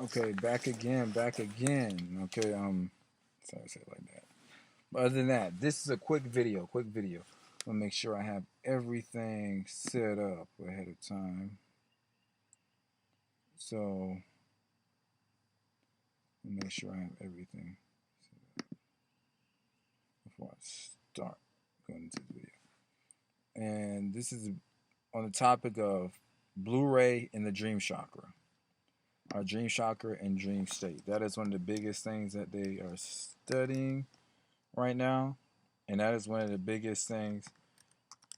Okay, back again, back again. Okay, sorry to say it like that. But other than that, this is a quick video, I'll make sure I have everything set up ahead of time. So, I'll make sure I have everything before I start going into the video. And this is on the topic of Blu-ray and the dream chakra. Our dream chakra and dream state. That is one of the biggest things that they are studying right now. And that is one of the biggest things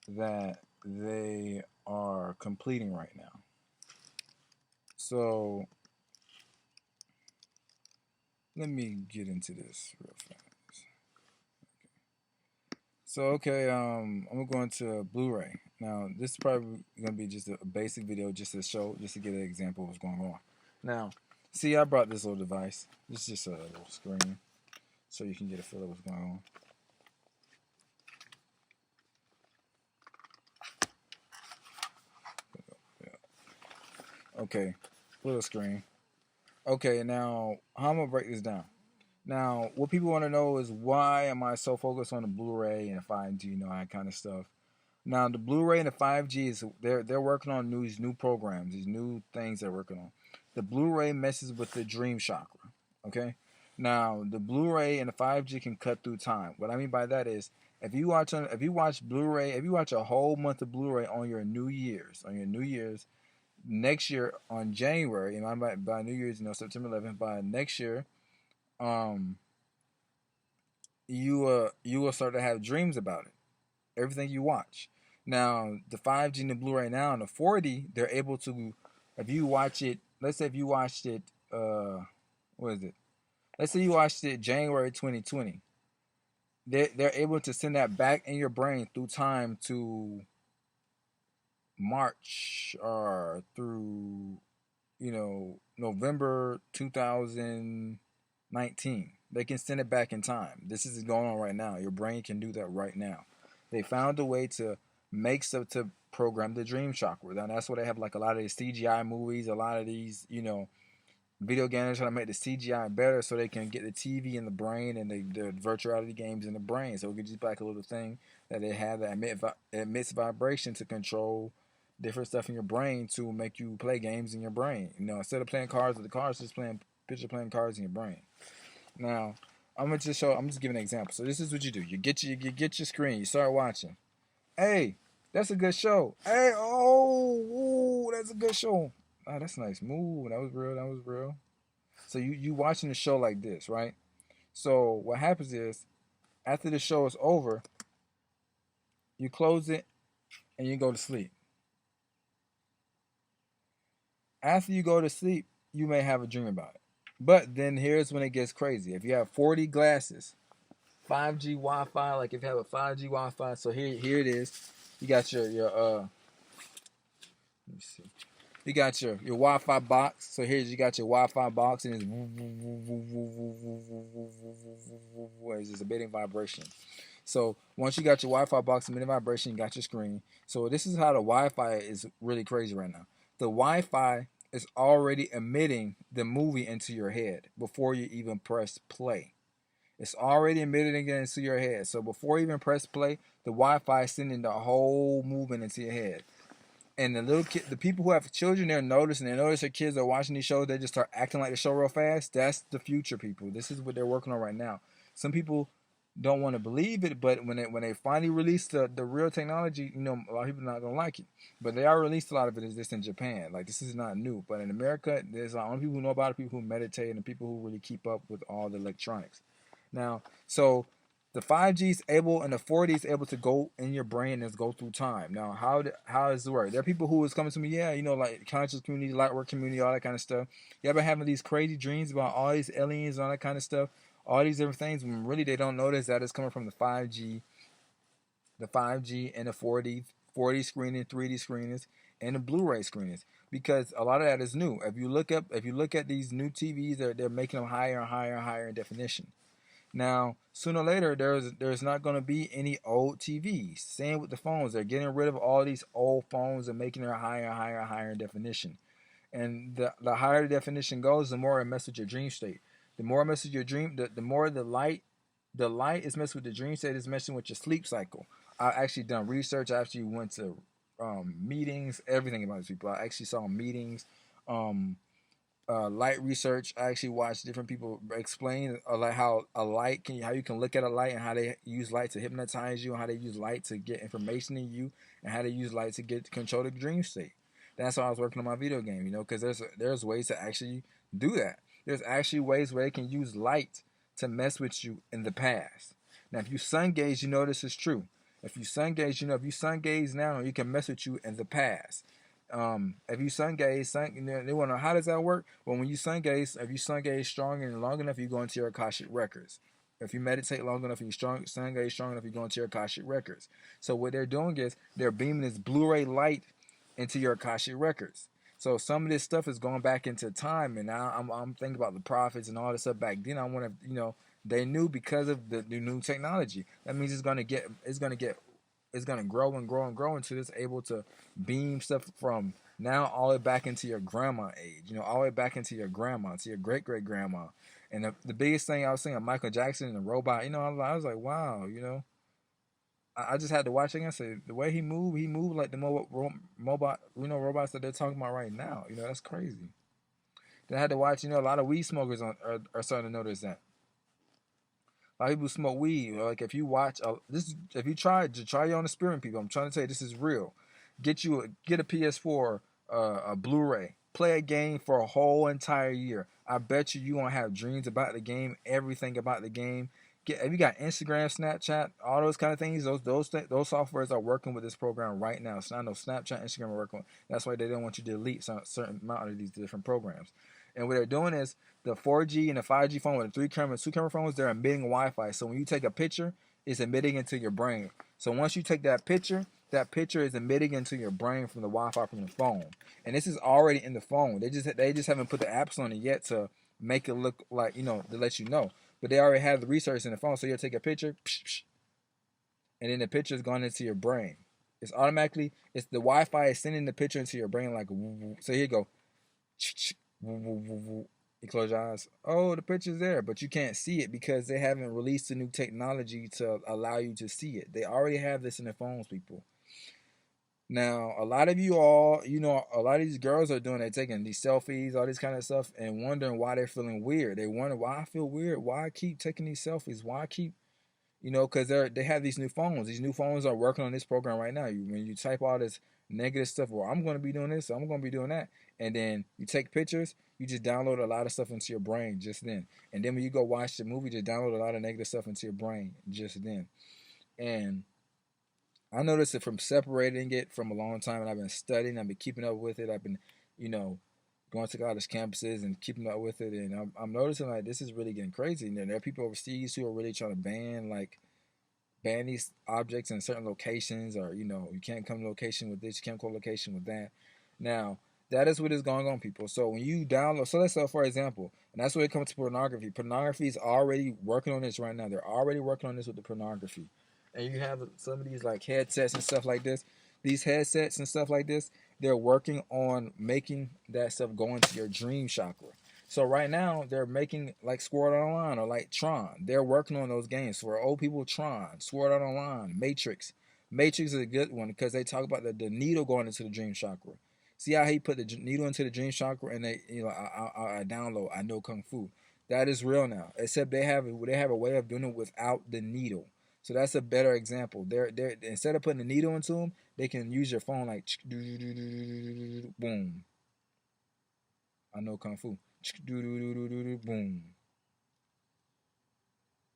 that they are completing right now. So let me get into this real fast. So okay, I'm gonna go into Blu-ray. Now this is probably gonna be just a basic video, just to show, just to get an example of what's going on. Now, see, I brought this little device. This is just a little screen, so you can get a feel of what's going on. Okay, little screen. Okay, now how I'm gonna break this down. Now, what people want to know is why am I so focused on the Blu-ray and the 5G, that kind of stuff. Now, the Blu-ray and the 5G is they're working on these new programs, these new things they're working on. The Blu-ray messes with the dream chakra. Okay, now the Blu-ray and the 5G can cut through time. What I mean by that is if you watch Blu-ray, if you watch a whole month of Blu-ray on your New Year's, next year on January, and by New Year's, September 11th, by next year, um, you will start to have dreams about it. Everything you watch. Now the 5G and the Blu-ray now and the 4D, they're able to, if you watch it, let's say if you watched it, what is it? Let's say you watched it January 2020. They're able to send that back in your brain through time to March or through November 2019. They can send it back in time. This is going on right now. Your brain can do that right now. They found a way to make stuff to program the dream chakra. And that's why they have like a lot of these CGI movies, a lot of these, video games trying to make the CGI better so they can get the TV in the brain and the virtual reality games in the brain. So it gives you back a little thing that they have that emits vibration to control different stuff in your brain to make you play games in your brain. Instead of playing cards with the cards, just playing cards in your brain. Now, I'm just giving an example. So this is what you do. You get your screen, you start watching. Hey, that's a good show. Hey, oh, ooh, that's a good show. Oh, that's a nice move. That was real. That was real. So you watching the show like this, right? So what happens is after the show is over, you close it and you go to sleep. After you go to sleep, you may have a dream about it. But then here's when it gets crazy. If you have 4D glasses, 5G Wi-Fi, like if you have a 5G Wi-Fi, so here it is. You got your let me see. You got your Wi-Fi box. So here you got your Wi-Fi box, and it's emitting vibration. So once you got your Wi-Fi box emitting vibration, you got your screen. So this is how the Wi-Fi is really crazy right now. The Wi-Fi is already emitting the movie into your head before you even press play. It's already emitting it into your head. So before you even press play, the Wi-Fi is sending the whole movement into your head. And the people who have children, they notice their kids are watching these shows. They just start acting like the show real fast. That's the future, people. This is what they're working on right now. Some people don't want to believe it, but when they finally release the real technology, a lot of people are not gonna like it. But they are released a lot of it is this in Japan. Like this is not new. But in America, there's only people who know about it, people who meditate, and people who really keep up with all the electronics. Now, so the 5G is able and the 4D is able to go in your brain and go through time. Now, how does it work? There are people who is coming to me, yeah, like conscious community, light work community, all that kind of stuff. You ever having these crazy dreams about all these aliens and all that kind of stuff, all these different things, when really they don't notice that it's coming from the 5G and the 4D screening, 3D screenings, and the Blu-ray screenings, because a lot of that is new. If you look at these new TVs, they're making them higher and higher and higher in definition. Now, sooner or later, there's not going to be any old TVs. Same with the phones. They're getting rid of all these old phones and making them higher and higher and higher in definition. And the higher the definition goes, the more it messes with your dream state. The more it messes with your dream, the more the light is messing with the dream state, is messing with your sleep cycle. I actually done research. I actually went to meetings, everything about these people. I actually saw meetings, um, light research. I actually watched different people explain like how a light can, how you can look at a light and how they use light to hypnotize you, and how they use light to get information in you, and how they use light to get control the dream state. That's why I was working on my video game, because there's ways to actually do that. There's actually ways where they can use light to mess with you in the past. Now, if you sun gaze, you know this is true. If you sun gaze, if you sun gaze now, you can mess with you in the past. If you sun gaze, they want to know how does that work? Well, when you sun gaze, if you sun gaze strong and long enough, you go into your Akashic records. If you meditate long enough and you sun gaze strong enough, you go into your Akashic records. So what they're doing is they're beaming this Blu-ray light into your Akashic records. So some of this stuff is going back into time, and now I'm thinking about the prophets and all this stuff back then. I want to, they knew because of the new technology. That means it's gonna grow and grow and grow until it's able to beam stuff from now all the way back into your grandma age. All the way back into your grandma, to your great great grandma. And the biggest thing I was saying, Michael Jackson and the robot. I was like, wow. I just had to watch it and say the way he moved like the robots that they're talking about right now. That's crazy. Then I had to watch. A lot of weed smokers are starting to notice that. A lot of people smoke weed. Like if you watch if you try your own experiment, people. I'm trying to tell you this is real. Get a PS4, a Blu-ray. Play a game for a whole entire year. I bet you gonna have dreams about the game, everything about the game. If you got Instagram, Snapchat, all those kind of things, those softwares are working with this program right now. So I know Snapchat, Instagram are working. That's why they don't want you to delete certain amount of these different programs. And what they're doing is the 4G and the 5G phone with the 3 camera, 2 camera phones, they're emitting Wi-Fi. So when you take a picture, it's emitting into your brain. So once you take that picture is emitting into your brain from the Wi-Fi from the phone. And this is already in the phone. They just haven't put the apps on it yet to make it look like, to let you know. But they already have the research in the phone. So you'll take a picture, and then the picture is going into your brain. It's the Wi-Fi is sending the picture into your brain like, so here you go. You close your eyes. Oh, the picture's there, but you can't see it because they haven't released the new technology to allow you to see it. They already have this in their phones, people. Now, a lot of you all, a lot of these girls are they're taking these selfies, all this kind of stuff, and wondering why they're feeling weird. They wonder why I feel weird, why I keep taking these selfies, why I keep, because they have these new phones. These new phones are working on this program right now. When you type all this negative stuff, well, I'm going to be doing this, I'm going to be doing that, and then you take pictures, you just download a lot of stuff into your brain just then. And then when you go watch the movie, just download a lot of negative stuff into your brain just then. And I noticed it from separating it from a long time, and I've been studying. I've been keeping up with it. I've been, going to college campuses and keeping up with it. And I'm noticing like this is really getting crazy. And there are people overseas who are really trying to ban these objects in certain locations, or you can't come to location with this, you can't go to location with that. Now that is what is going on, people. So when you download, so let's say for example, and that's where it comes to pornography. Pornography is already working on this right now. They're already working on this with the pornography. And you have some of these like headsets and stuff like this. These headsets and stuff like this, they're working on making that stuff go into your dream chakra. So right now they're making like Sword Art Online or like Tron. They're working on those games for old people. Tron, Sword Art Online, Matrix. Matrix is a good one because they talk about the needle going into the dream chakra. See how he put the needle into the dream chakra, and I download. I know kung fu. That is real now. Except they have a way of doing it without the needle. So that's a better example. They're instead of putting the needle into them, they can use your phone like boom. I know kung fu. Boom.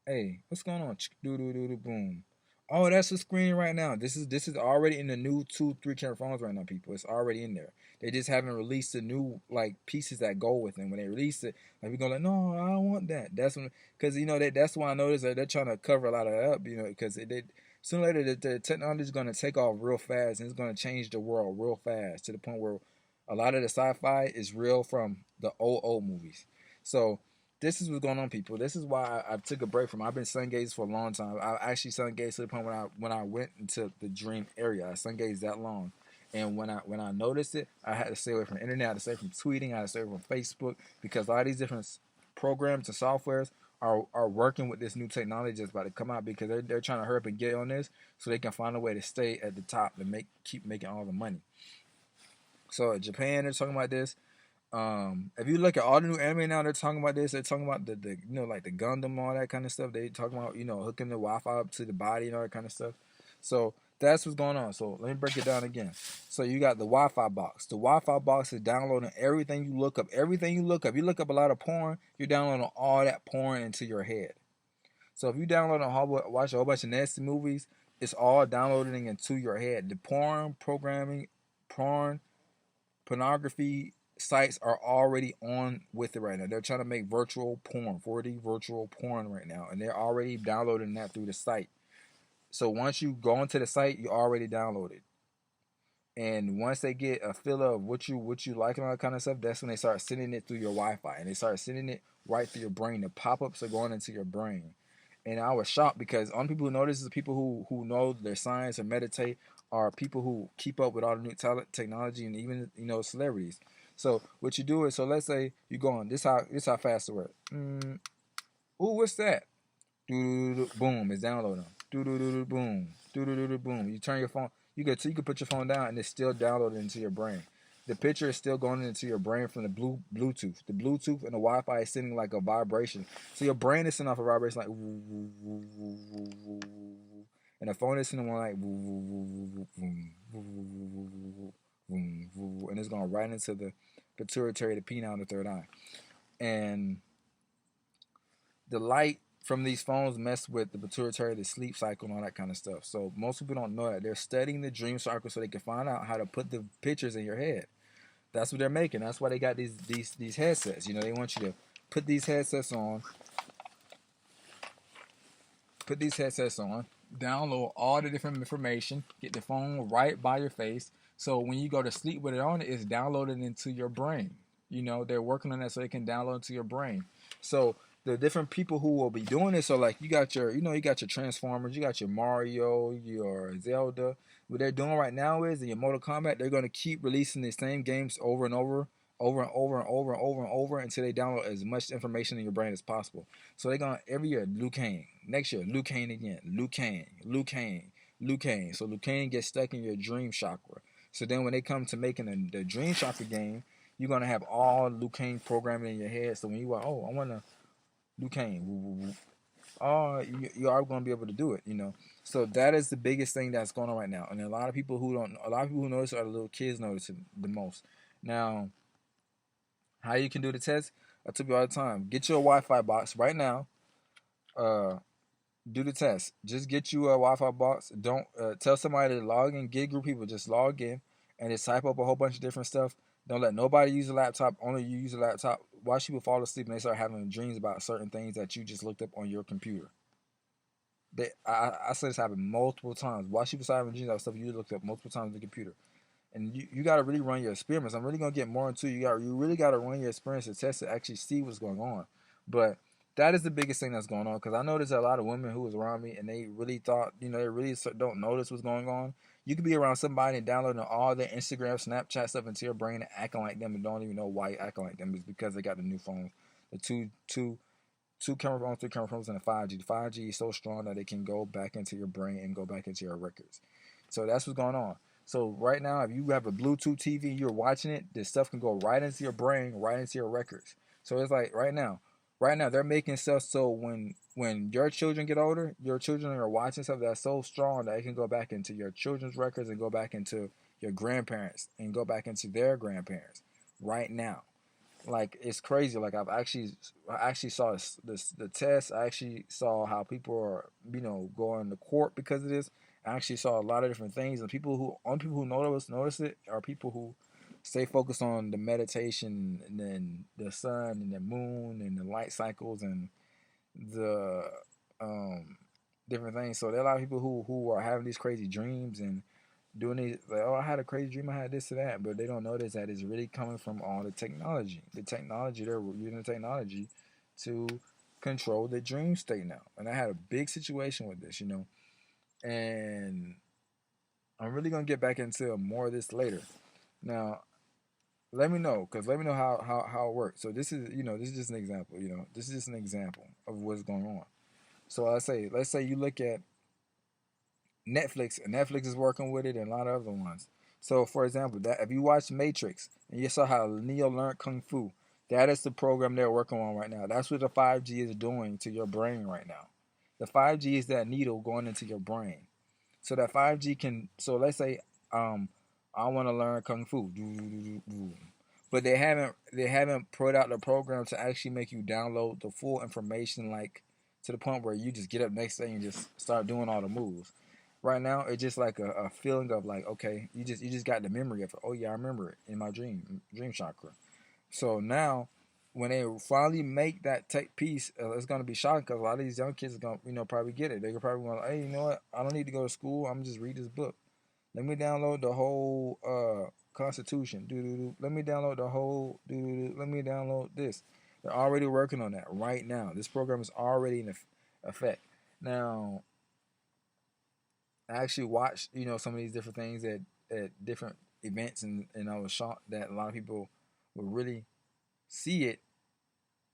Hey, what's going on? Boom. Oh, that's the screen right now. This is already in the new 2-3 camera phones right now, people. It's already in there. They just haven't released the new like pieces that go with them. When they release it, like we're gonna like, no, I don't want that. That's when, because that's why I noticed that they're trying to cover a lot of that up. Because sooner or later the technology is gonna take off real fast, and it's gonna change the world real fast to the point where a lot of the sci-fi is real from the old movies. So this is what's going on, people. This is why I took a break from. I've been sun gazing for a long time. I actually sun gazed to the point when I went into the dream area. I sun gazed that long, And when I noticed it, I had to stay away from the internet. I had to stay from tweeting. I had to stay away from Facebook because a lot of these different programs and softwares are working with this new technology that's about to come out because they're trying to hurry up and get on this so they can find a way to stay at the top and keep making all the money. So in Japan, they're talking about this. If you look at all the new anime now, they're talking about this. They're talking about the like the Gundam and all that kind of stuff. They talking about hooking the Wi-Fi up to the body and all that kind of stuff. So that's what's going on. So let me break it down again. So you got the Wi-Fi box. The Wi-Fi box is downloading everything you look up. Everything you look up. You look up a lot of porn, you're downloading all that porn into your head. So if you watch a whole bunch of nasty movies, it's all downloading into your head. The porn pornography sites are already on with it right now. They're trying to make virtual porn, 4D virtual porn right now, and they're already downloading that through the site. So once you go into the site, you already downloaded. And once they get a feel of what you like and all that kind of stuff, that's when they start sending it through your Wi-Fi, and they start sending it right through your brain. The pop-ups are going into your brain. And I was shocked because only people who know this is people who know their science or meditate, are people who keep up with all the new technology and even celebrities. So what you do is, so let's say you go on this how fast it works. Ooh, what's that? Boom, it's downloading. Boom, boom. You turn your phone. You could put your phone down and it's still downloaded into your brain. The picture is still going into your brain from the Bluetooth. The Bluetooth and the Wi-Fi is sending like a vibration. So your brain is sending off a vibration like woo, woo, woo, woo, woo, woo, woo. And the phone is sending one like woo, woo, woo, woo, woo, woo, woo, woo, woo, woo, and it's going right into the pituitary, the penile, and the third eye. And the light from these phones mess with the pituitary, the sleep cycle, and all that kind of stuff. So most people don't know that. They're studying the dream cycle so they can find out how to put the pictures in your head. That's what they're making. That's why they got these headsets. They want you to put these headsets on, download all the different information, get the phone right by your face. So when you go to sleep with it on, it's downloaded into your brain. They're working on that so they can download into your brain. So the different people who will be doing this, so like you got your Transformers, you got your Mario, your Zelda. What they're doing right now is in your Mortal Kombat, they're going to keep releasing the same games over and over, over and over and over and over and over until they download as much information in your brain as possible. So they're going to every year Liu Kang, next year Liu Kang again, Liu Kang, Liu Kang, Liu Kang. So Liu Kang gets stuck in your dream chakra. So then when they come to making the dream chakra game, you're gonna have all Liu Kang programming in your head. So when you are, I want to Liu Kang, you are going to be able to do it. So that is the biggest thing that's going on right now. And a lot of people who notice are the little kids notice it the most. Now, how you can do the test? I tell you all the time. Get you a Wi-Fi box right now. Do the test. Just get you a Wi-Fi box. Don't tell somebody to log in. Get a group of people. Just log in and just type up a whole bunch of different stuff. Don't let nobody use a laptop. Only you use a laptop. Watch people fall asleep and they start having dreams about certain things that you just looked up on your computer. I said this happened multiple times. Watch people start having dreams about stuff you looked up multiple times on the computer. And you got to really run your experiments. I'm really going to get more into you really got to run your experience to test to actually see what's going on. But that is the biggest thing that's going on, because I noticed a lot of women who was around me and they really thought, they really don't notice what's going on. You could be around somebody and downloading all their Instagram, Snapchat stuff into your brain and acting like them and don't even know why you're acting like them. Is because they got the new phones, the two camera phones, three camera phones, and the 5G. The 5G is so strong that it can go back into your brain and go back into your records. So that's what's going on. So right now, if you have a Bluetooth TV, you're watching it, this stuff can go right into your brain, right into your records. So it's like right now they're making stuff so when your children get older, your children are watching stuff that's so strong that it can go back into your children's records and go back into your grandparents and go back into their grandparents right now. Like, it's crazy. Like, I actually saw the test. I actually saw how people are going to court because of this. I actually saw a lot of different things, and people who notice it are people who stay focused on the meditation and then the sun and the moon and the light cycles and the different things. So there are a lot of people who are having these crazy dreams and doing these, like, I had a crazy dream, I had this or that, but they don't notice that it's really coming from all the technology. They're using the technology to control the dream state now. And I had a big situation with this, and I'm really gonna get back into more of this later. Now, let me know, cause let me know how it works. So this is just an example. This is just an example of what's going on. So let's say you look at Netflix, and Netflix is working with it, and a lot of other ones. So, for example, that if you watch Matrix and you saw how Neo learned kung fu, that is the program they're working on right now. That's what the 5G is doing to your brain right now. The 5G is that needle going into your brain. So that 5G can. So let's say, um, I want to learn kung fu, but they haven't put out the program to actually make you download the full information, like to the point where you just get up next day and just start doing all the moves. Right now, it's just like a feeling of like, okay, you just got the memory of it. Oh yeah, I remember it in my dream chakra. So now, when they finally make that tech piece, it's gonna be shocking because a lot of these young kids are gonna, probably get it. They're probably going, hey, you know what? I don't need to go to school. I'm just read this book. Let me download the whole Constitution. Let me download the whole. Let me download this. They're already working on that right now. This program is already in effect. Now, I actually watched, some of these different things at different events, and I was shocked that a lot of people would really see it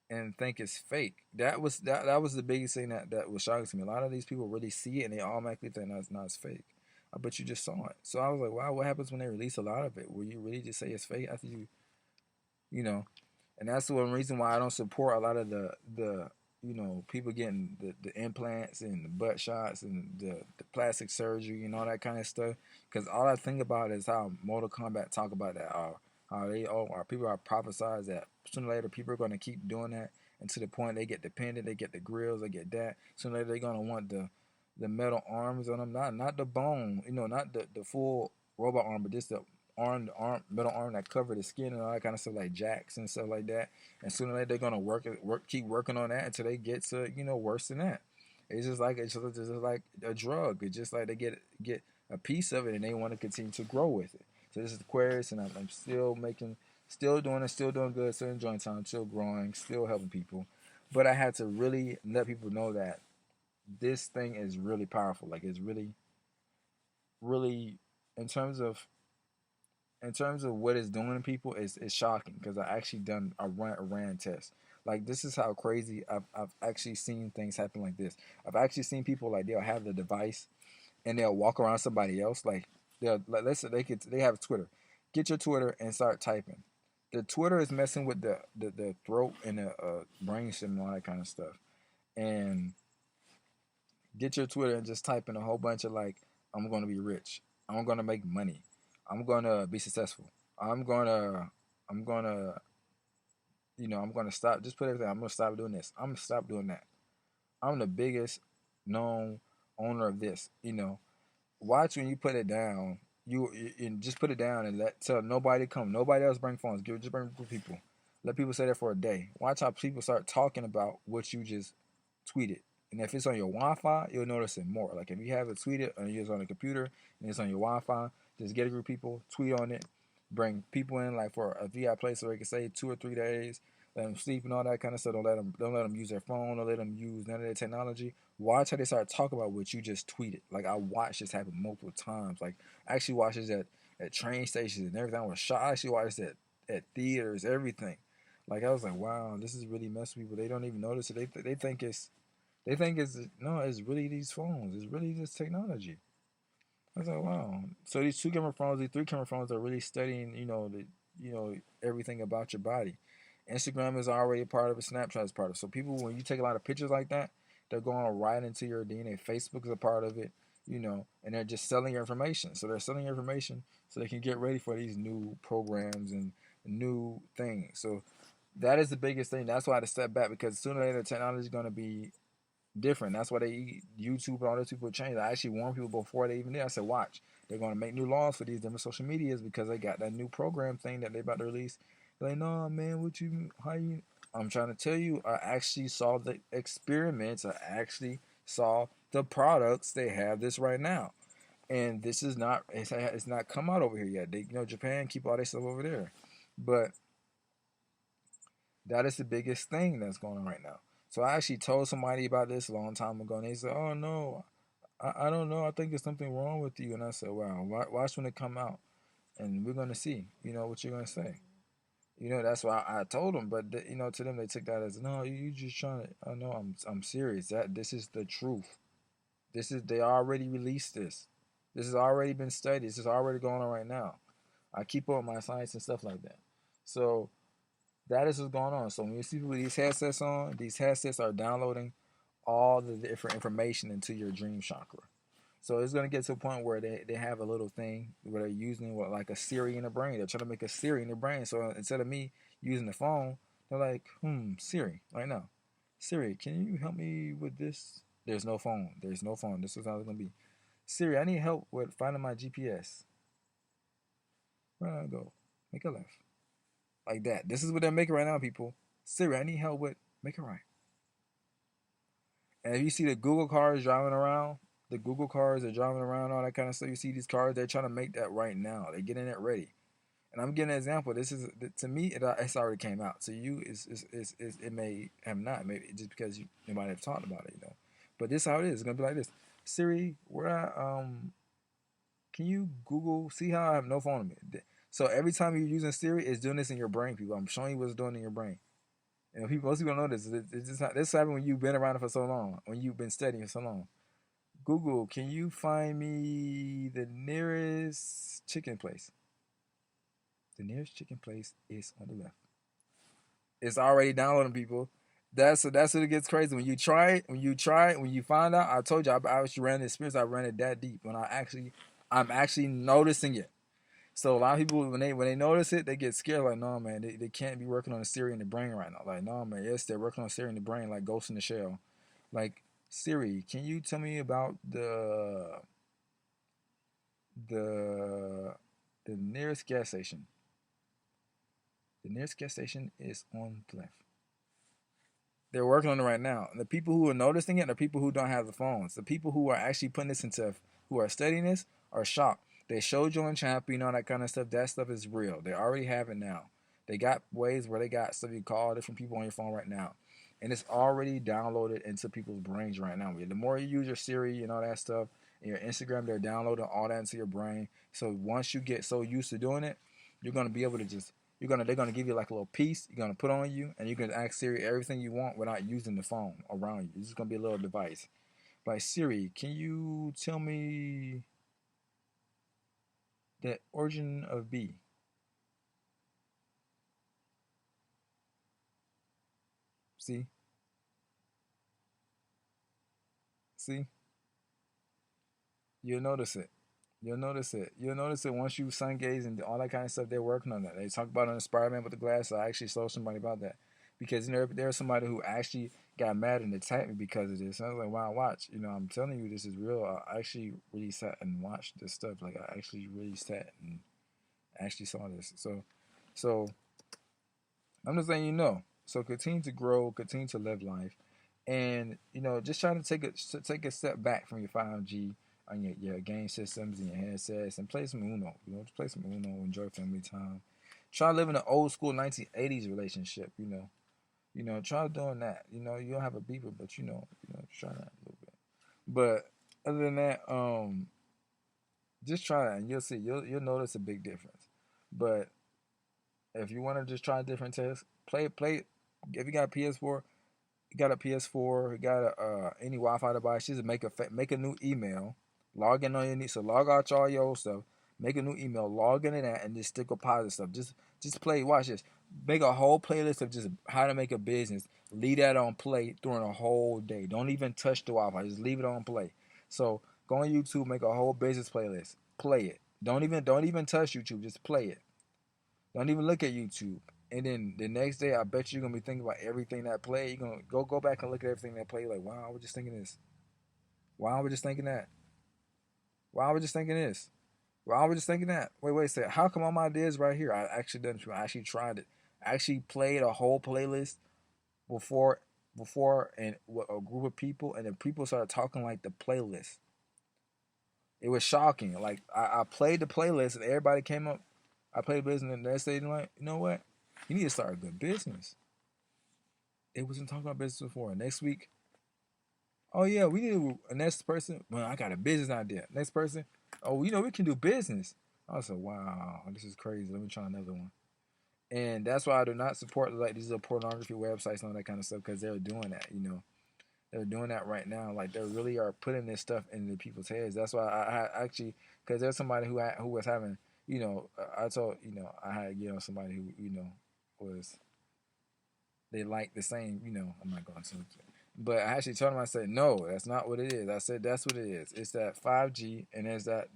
and think it's fake. That was the biggest thing that was shocking to me. A lot of these people really see it and they automatically think that's not fake. I bet you just saw it. So I was like, wow, what happens when they release a lot of it? Will you really just say it's fake after you know? And that's the one reason why I don't support a lot of the people getting the implants and the butt shots and the plastic surgery and all that kind of stuff. Because all I think about is how Mortal Kombat talk about that. How our people are prophesized that sooner or later people are going to keep doing that, and to the point they get dependent, they get the grills, they get that. Sooner or later they're going to want the metal arms on them, not the bone, not the full robot arm, but just the metal arm that cover the skin and all that kind of stuff, like jacks and stuff like that. And sooner or later they're gonna keep working on that until they get to worse than that. It's just like a drug. It's just like they get a piece of it and they want to continue to grow with it. So this is Aquarius, and I'm still still doing it, still doing good, still enjoying time, still growing, still helping people. But I had to really let people know that this thing is really powerful. Like it's really, really in terms of what it's doing to people is shocking because I actually done a ran test. Like this is how crazy I've actually seen things happen like this. I've actually seen people like they'll have the device and they'll walk around somebody else. Like they'll like let's say they have Twitter. Get your Twitter and start typing. The Twitter is messing with the throat and the brain stem and all that kind of stuff. And get your Twitter and just type in a whole bunch of like, I'm gonna be rich. I'm gonna make money. I'm gonna be successful. I'm gonna I'm gonna I'm gonna stop. Just put everything. I'm gonna stop doing this. I'm gonna stop doing that. I'm the biggest known owner of this. Watch when you put it down. You just put it down and let tell nobody come. Nobody else bring phones. Just bring people. Let people say that for a day. Watch how people start talking about what you just tweeted. And if it's on your Wi-Fi, you'll notice it more. Like if you have it tweeted and it's on a computer and it's on your Wi-Fi, just get a group of people, tweet on it, bring people in like for a VI place so they can say 2 or 3 days, let them sleep and all that kind of stuff. Don't let them use their phone. Don't let them use none of their technology. Watch how they start talking about what you just tweeted. Like I watched this happen multiple times. Like I actually watched this at train stations and everything. I was shocked. I actually watched it at theaters, everything. Like I was like, wow, this is really messing people. They don't even notice it. They think it's no, it's really these phones. It's really this technology. I was like, wow. So these 2 camera phones, these 3 camera phones are really studying, everything about your body. Instagram is already a part of it. Snapchat is part of it. So people, when you take a lot of pictures like that, they're going right into your DNA. Facebook is a part of it, and they're just selling your information. So they're selling your information so they can get ready for these new programs and new things. So that is the biggest thing. That's why I had to step back because sooner or later, technology is going to be different. That's why they YouTube and all those people change. I actually warned people before they even did. I said, watch, they're gonna make new laws for these different social medias because they got that new program thing that they about to release. They're like, no man, what you how you I'm trying to tell you, I actually saw the experiments. I actually saw the products. They have this right now. And this is not it's not come out over here yet. They Japan keep all their stuff over there. But that is the biggest thing that's going on right now. So I actually told somebody about this a long time ago, and they said, "Oh no, I don't know. I think there's something wrong with you. And I said, wow, watch when it come out, and we're gonna see. You know what you're gonna say. You know, that's why I told them. But you know, to them they took that as no, you just trying to. I know I'm serious. That this is the truth. This is they already released this. This has already been studied. This is already going on right now. I keep up with my science and stuff like that. So that is what's going on. So when you see people with these headsets on, these headsets are downloading all the different information into your dream chakra. So it's gonna get to a point where they have a little thing where they're using what like a Siri in the brain. They're trying to make a Siri in the brain. So instead of me using the phone, they're like, Siri, right now. Siri, can you help me with this? There's no phone. There's no phone. This is how it's gonna be. Siri, I need help with finding my GPS. Where do I go? Make a left. Like that. This is what they're making right now, people. Siri, I need help with make it right. And if you see the Google cars driving around, the Google cars are driving around, all that kind of stuff. You see these cars, they're trying to make that right now. They're getting it ready. And I'm getting an example. This is to me, it's already came out. To you, it may have not, maybe just because you might have talked about it, you know. But this is how it is. It's gonna be like this. Siri, can you Google? See how I have no phone on me. So every time you're using Siri, it's doing this in your brain, people. I'm showing you what's doing in your brain. And most people don't know this. It's just not, this happened when you've been around it for so long, when you've been studying for so long. Google, can you find me the nearest chicken place? The nearest chicken place is on the left. It's already downloading, people. That's what it gets crazy when you try it. When you find out. I told you I actually ran the experience. I ran it that deep. I'm actually noticing it. So a lot of people when they notice it, they get scared. Like, no man, they can't be working on a Siri in the brain right now. Like, no man, yes, they're working on Siri in the brain, like Ghost in the Shell. Like, Siri, can you tell me about the the nearest gas station? The nearest gas station is on the left. They're working on it right now. And the people who are noticing it are people who don't have the phones. The people who are actually putting this into, who are studying this, are shocked. They showed you on Champion, all that kind of stuff. That stuff is real. They already have it now. They got ways where they got stuff you call different people on your phone right now. And it's already downloaded into people's brains right now. The more you use your Siri and all that stuff, and your Instagram, they're downloading all that into your brain. So once you get so used to doing it, you're gonna be able to just they're gonna give you like a little piece you're gonna put on you, and you can ask Siri everything you want without using the phone around you. It's just gonna be a little device. Like, Siri, can you tell me the origin of B? See, see, you'll notice it. You'll notice it. You'll notice it once you sun gaze and all that kind of stuff. They're working on that. They talk about it on the Spider-Man with the glass. I actually told somebody about that because you know there's somebody who actually got mad and attacked me because of this. And I was like, "Wow, watch! You know, I'm telling you, this is real. I actually really sat and watched this stuff. Like, I actually really sat and actually saw this. So I'm just letting you know. So continue to grow, continue to live life, and you know, just trying to take a step back from your 5G on your game systems and your headsets, and play some Uno. You know, just play some Uno, enjoy family time. Try living an old school 1980s relationship. Try doing that. You know, you don't have a beeper, but try that a little bit. But other than that, just try that, and you'll see. You'll notice a big difference. But if you want to just try different tests, play. If you got a PS4, you got a PS4, you got a any Wi-Fi device, just make a new email, log in on your so log out all your old stuff, make a new email, log in that, and just stick with positive stuff. Just play. Watch this. Make a whole playlist of just how to make a business. Leave that on play during a whole day. Don't even touch the Wi-Fi. Just leave it on play. So go on YouTube, make a whole business playlist. Play it. Don't even touch YouTube. Just play it. Don't even look at YouTube. And then the next day, I bet you're gonna be thinking about everything that played. You're gonna go back and look at everything that played. Like, wow, I was just thinking this. Why I was just thinking that. Why I was just thinking this. Why I was just thinking that. Wait a second. How come all my ideas right here? I actually done. I actually tried it. I actually played a whole playlist before and with a group of people, and then people started talking like the playlist. It was shocking. Like I played the playlist, and everybody came up. I played business, and they said, like, you know what? You need to start a good business. It wasn't talking about business before. Next week, Oh yeah, we need a next person. Well, I got a business idea. Next person. Oh, we can do business. I was like, wow, this is crazy. Let me try another one. And that's why I do not support like these are pornography websites and all that kind of stuff because they're doing that. They're doing that right now. Like they really are putting this stuff into people's heads. That's why I actually because there's somebody who was having I told I had to get on somebody who was they like the same, I'm not going to. But I actually told him, I said, no, that's not what it is. I said, that's what it is. It's that 5G and there's that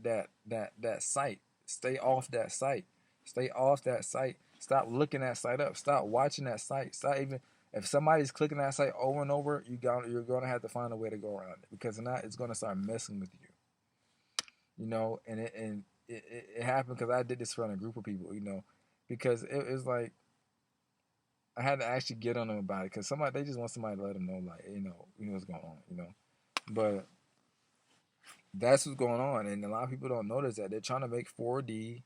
site. Stay off that site. Stay off that site. Stop looking that site up. Stop watching that site. Stop even, if somebody's clicking that site over and over, you're going to have to find a way to go around it because if not, it's going to start messing with you. And it happened because I did this for a group of people, because it was like, I had to actually get on them about it because somebody they just want somebody to let them know, like what's going on. But that's what's going on, and a lot of people don't notice that they're trying to make 4D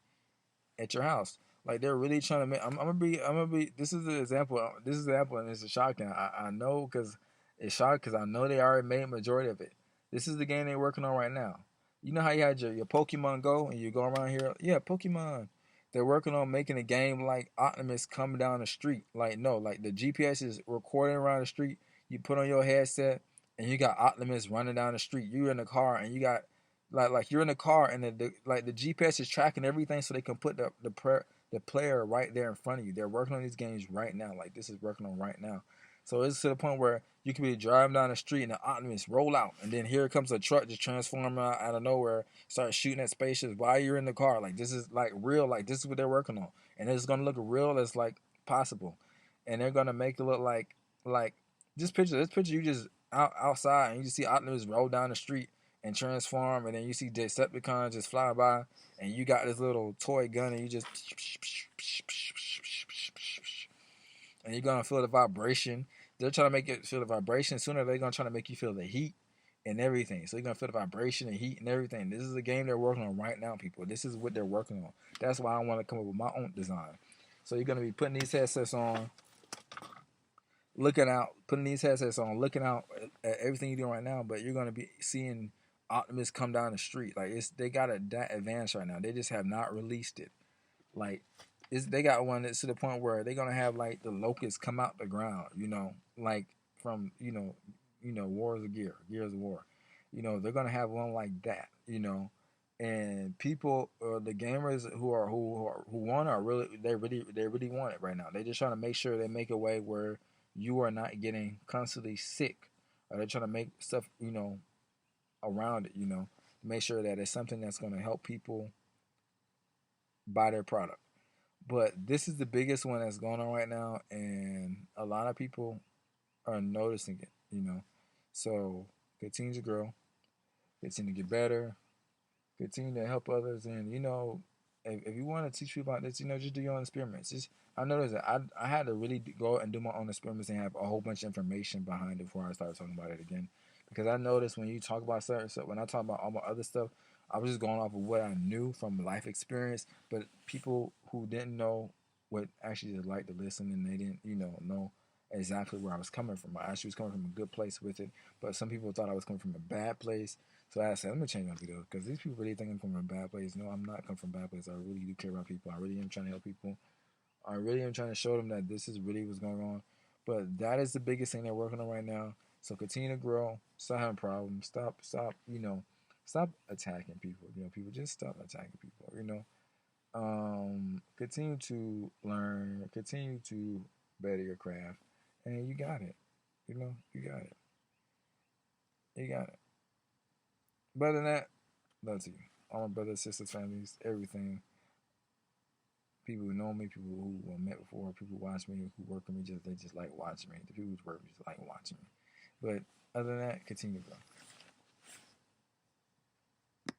at your house. Like they're really trying to make. I'm gonna be. This is an example. This is an example, and it's a shocking. I know because it's shocking because I know they already made a majority of it. This is the game they're working on right now. You know how you had your Pokemon Go and you go around here. Yeah, Pokemon. They're working on making a game like Optimus coming down the street. Like no, like the GPS is recording around the street. You put on your headset and you got Optimus running down the street. You're in the car and you got like you're in the car and the GPS is tracking everything so they can put the player right there in front of you. They're working on these games right now. Like this is working on right now. So it's to the point where you can be driving down the street and the Optimus roll out, and then here comes a truck just transform out of nowhere, start shooting at spaceships while you're in the car. Like this is like real. Like this is what they're working on, and it's gonna look real as like possible, and they're gonna make it look like just picture this picture you just outside and you just see Optimus roll down the street and transform, and then you see Decepticons just fly by, and you got this little toy gun, and you just and you're gonna feel the vibration. They're trying to make it feel the vibration. Sooner they're gonna try to make you feel the heat and everything. So you're gonna feel the vibration and heat and everything. This is a game they're working on right now, people. This is what they're working on. That's why I want to come up with my own design. So you're gonna be putting these headsets on, looking out, putting these headsets on, looking out at everything you're doing right now. But you're gonna be seeing Optimus come down the street. Like they got it that advanced right now. They just have not released it. Like they got one that's to the point where they're gonna have like the locusts come out the ground, like from Wars of Gears of War. They're gonna have one like that. And people, the gamers who want are really want it right now. They're just trying to make sure they make a way where you are not getting constantly sick. Or they're trying to make stuff around it. Make sure that it's something that's gonna help people buy their product. But this is the biggest one that's going on right now, and a lot of people are noticing it. So continue to grow, continue to get better, continue to help others, and if you want to teach people about this, just do your own experiments. I noticed that I had to really go and do my own experiments and have a whole bunch of information behind it before I started talking about it again. Because I noticed when you talk about certain stuff, when I talk about all my other stuff, I was just going off of what I knew from life experience. But people who didn't know would actually just like to listen, and they didn't, know exactly where I was coming from. I actually was coming from a good place with it, but some people thought I was coming from a bad place. So I said, let me change my video because these people really think I'm coming from a bad place. No, I'm not coming from a bad place. I really do care about people. I really am trying to help people. I really am trying to show them that this is really what's going on. But that is the biggest thing they're working on right now. So continue to grow. Stop having problems. Stop attacking people. People just stop attacking people. Continue to learn. Continue to better your craft, and you got it. You got it. You got it. Better than that, love to you. All my brothers, sisters, families, everything. People who know me, people who I met before, people who watch me, who work with me, they just like watching me. The people who work with me just like watching me. But other than that, continue to grow.